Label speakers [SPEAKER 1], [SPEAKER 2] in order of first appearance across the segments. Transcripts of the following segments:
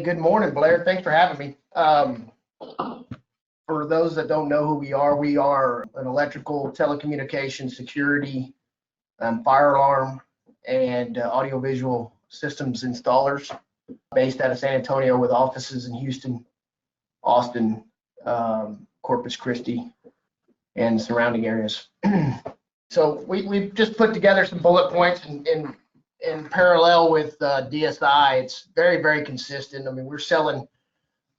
[SPEAKER 1] good morning, Blair. Thanks for having me. For those that don't know who we are an electrical, telecommunications, security, fire alarm, and audiovisual systems installers based out of San Antonio with offices in Houston, Austin, Corpus Christi, and surrounding areas. So we've just put together some bullet points in parallel with DSI. It's very, very consistent. I mean, we're selling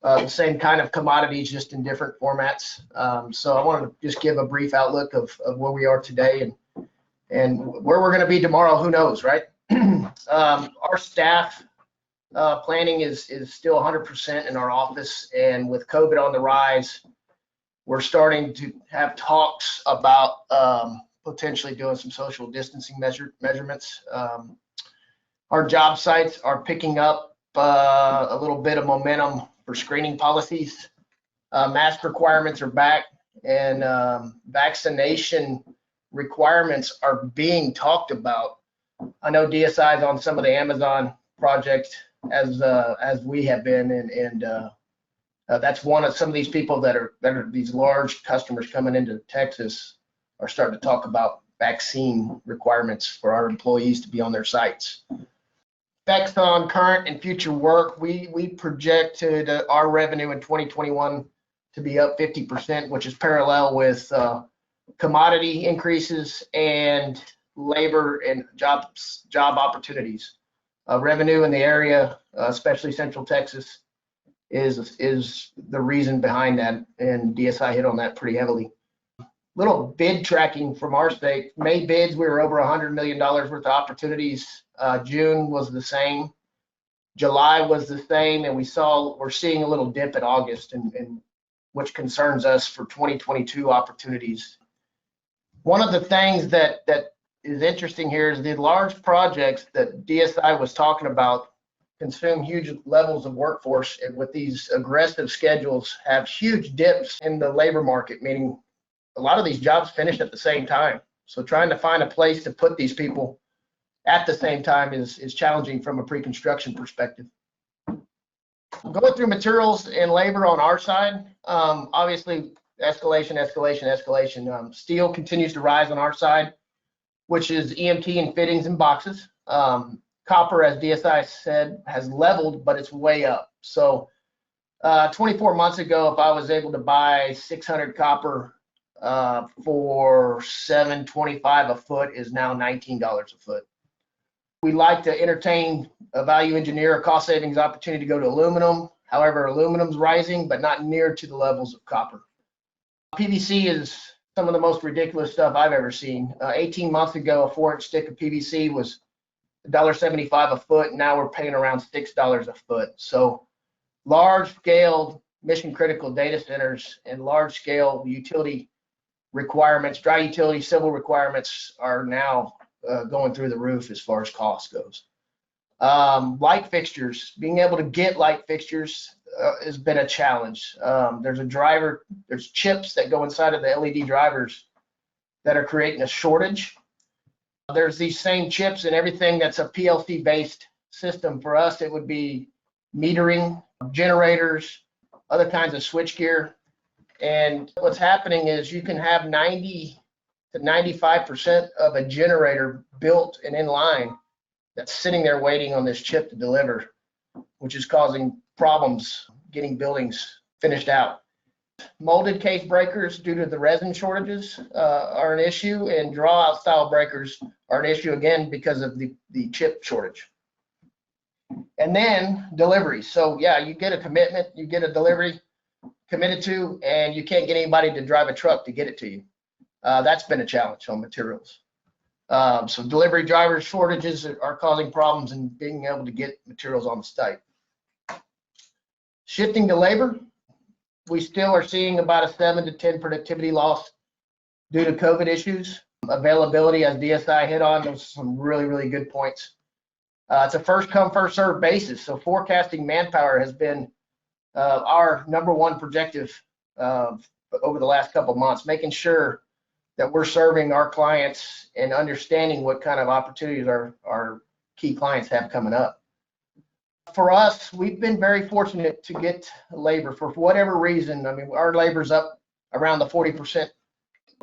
[SPEAKER 1] the same kind of commodities, just in different formats. So I wanted to just give a brief outlook of where we are today and where we're going to be tomorrow. Who knows, right? Our staff planning is still 100% in our office, and with COVID on the rise, we're starting to have talks about potentially doing some social distancing measurements. Our job sites are picking up a little bit of momentum for screening policies. Mask requirements are back, and vaccination requirements are being talked about. I know DSI is on some of the Amazon projects as we have been, and that's one of some of these people that are these large customers coming into Texas are starting to talk about vaccine requirements for our employees to be on their sites. Effects on current and future work, we projected our revenue in 2021 to be up 50%, which is parallel with commodity increases and labor and job opportunities. Revenue in the area, especially Central Texas, is the reason behind that, and DSI hit on that pretty heavily. Little bid tracking from our state. May bids, we were over $100 million worth of opportunities. June was the same. July was the same, and we're seeing a little dip in August, and which concerns us for 2022 opportunities. One of the things that is interesting here is the large projects that DSI was talking about consume huge levels of workforce, and with these aggressive schedules have huge dips in the labor market, meaning a lot of these jobs finish at the same time. So trying to find a place to put these people at the same time is challenging from a pre-construction perspective. Going through materials and labor on our side, obviously escalation. Steel continues to rise on our side, which is EMT and fittings and boxes. Copper, as DSI said, has leveled, but it's way up. So 24 months ago, if I was able to buy 600 copper for $7.25 a foot, is now $19 a foot. We like to entertain a value engineer, a cost savings opportunity to go to aluminum. However, aluminum's rising, but not near to the levels of copper. PVC is some of the most ridiculous stuff I've ever seen. 18 months ago, a 4-inch stick of PVC was $1.75 a foot, and now we're paying around $6 a foot. So large-scale mission-critical data centers and large-scale utility requirements, dry utility, civil requirements are now going through the roof as far as cost goes. Light fixtures, being able to get light fixtures has been a challenge. There's chips that go inside of the LED drivers that are creating a shortage. There's these same chips in everything that's a PLC-based system. For us, it would be metering, generators, other kinds of switchgear. And what's happening is you can have 90 to 95% of a generator built and in line that's sitting there waiting on this chip to deliver, which is causing problems getting buildings finished out. Molded case breakers, due to the resin shortages, are an issue, and draw out style breakers are an issue again because of the chip shortage. And then deliveries. So yeah, you get a commitment, you get a delivery committed to, and you can't get anybody to drive a truck to get it to you. That's been a challenge on materials. So delivery driver shortages are causing problems in being able to get materials on the site. Shifting to labor, we still are seeing about a 7 to 10 productivity loss due to COVID issues. Availability, as DSI hit on, those are some really, really good points. It's a first come, first served basis. So forecasting manpower has been our #1 projective over the last couple of months, making sure that we're serving our clients and understanding what kind of opportunities our key clients have coming up. For us, we've been very fortunate to get labor for whatever reason. I mean, our labor's up around the 40%,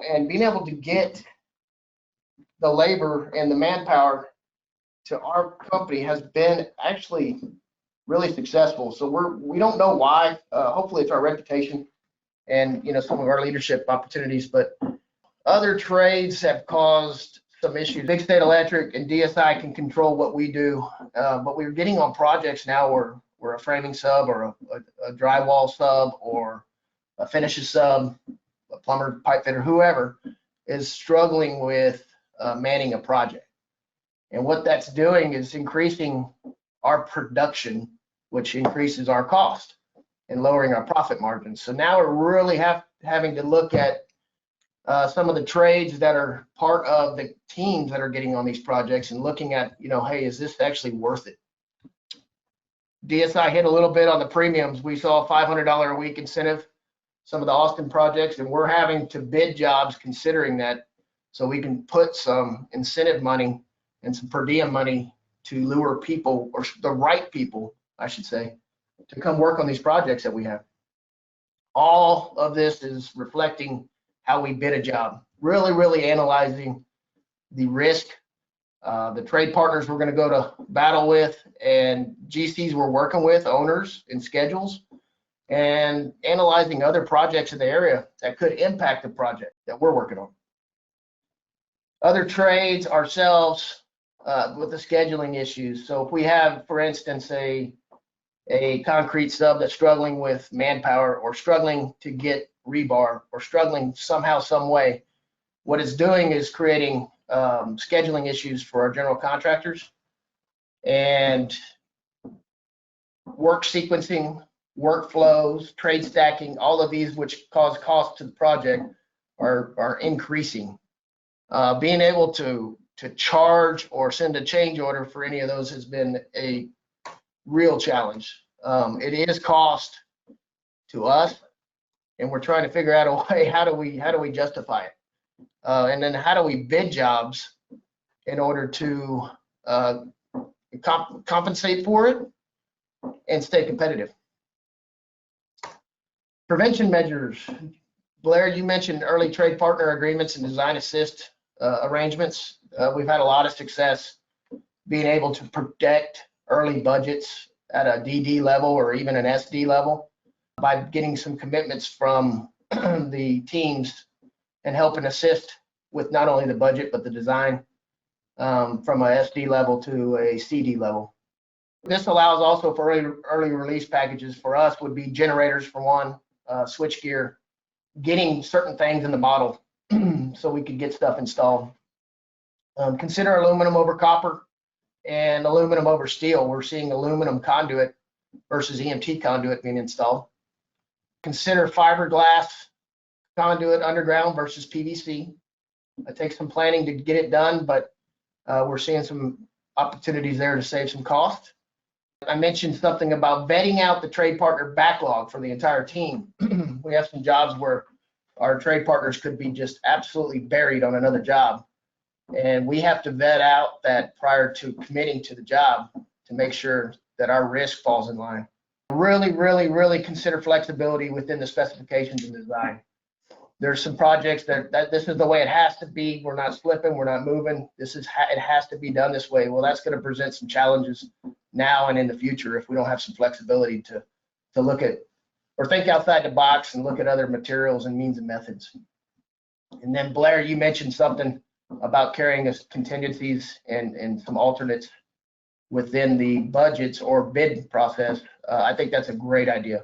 [SPEAKER 1] and being able to get the labor and the manpower to our company has been actually really successful. So we don't know why. Hopefully, it's our reputation and some of our leadership opportunities, but other trades have caused some issues. Big State Electric and DSI can control what we do, but we're getting on projects now where we're a framing sub or a drywall sub or a finishes sub, a plumber, pipe fitter, whoever is struggling with manning a project. And what that's doing is increasing our production, which increases our cost and lowering our profit margins. So now we're really having to look at some of the trades that are part of the teams that are getting on these projects and looking at, hey, is this actually worth it? DSI hit a little bit on the premiums. We saw a $500 a week incentive, some of the Austin projects, and we're having to bid jobs considering that so we can put some incentive money and some per diem money to lure people, or the right people, I should say, to come work on these projects that we have. All of this is reflecting how we bid a job, really analyzing the risk, the trade partners we're going to go to battle with, and GCs we're working with, owners and schedules, and analyzing other projects in the area that could impact the project that we're working on. Other trades ourselves with the scheduling issues. So if we have, for instance, a concrete sub that's struggling with manpower or struggling to get rebar or struggling somehow, some way, what it's doing is creating scheduling issues for our general contractors, and work sequencing, workflows, trade stacking, all of these which cause cost to the project are increasing. Being able to charge or send a change order for any of those has been a real challenge. It is cost to us, and we're trying to figure out a way, how do we justify it? And then how do we bid jobs in order to compensate for it and stay competitive? Prevention measures. Blair, you mentioned early trade partner agreements and design assist arrangements. We've had a lot of success being able to protect early budgets at a DD level or even an SD level by getting some commitments from the teams and helping assist with not only the budget but the design from a SD level to a CD level. This allows also for early release packages. For us would be generators for one, switch gear, getting certain things in the model so we could get stuff installed. Consider aluminum over copper and aluminum over steel. We're seeing aluminum conduit versus EMT conduit being installed. Consider fiberglass conduit underground versus PVC. It takes some planning to get it done, but we're seeing some opportunities there to save some cost. I mentioned something about vetting out the trade partner backlog for the entire team. We have some jobs where our trade partners could be just absolutely buried on another job, and we have to vet out that prior to committing to the job to make sure that our risk falls in line. Really consider flexibility within the specifications and design. There's some projects that this is the way it has to be. We're not slipping, we're not moving. It has to be done this way. Well, that's going to present some challenges now and in the future if we don't have some flexibility to look at or think outside the box and look at other materials and means and methods. And then Blair, you mentioned something about carrying us contingencies and some alternates within the budgets or bid process. I think that's a great idea.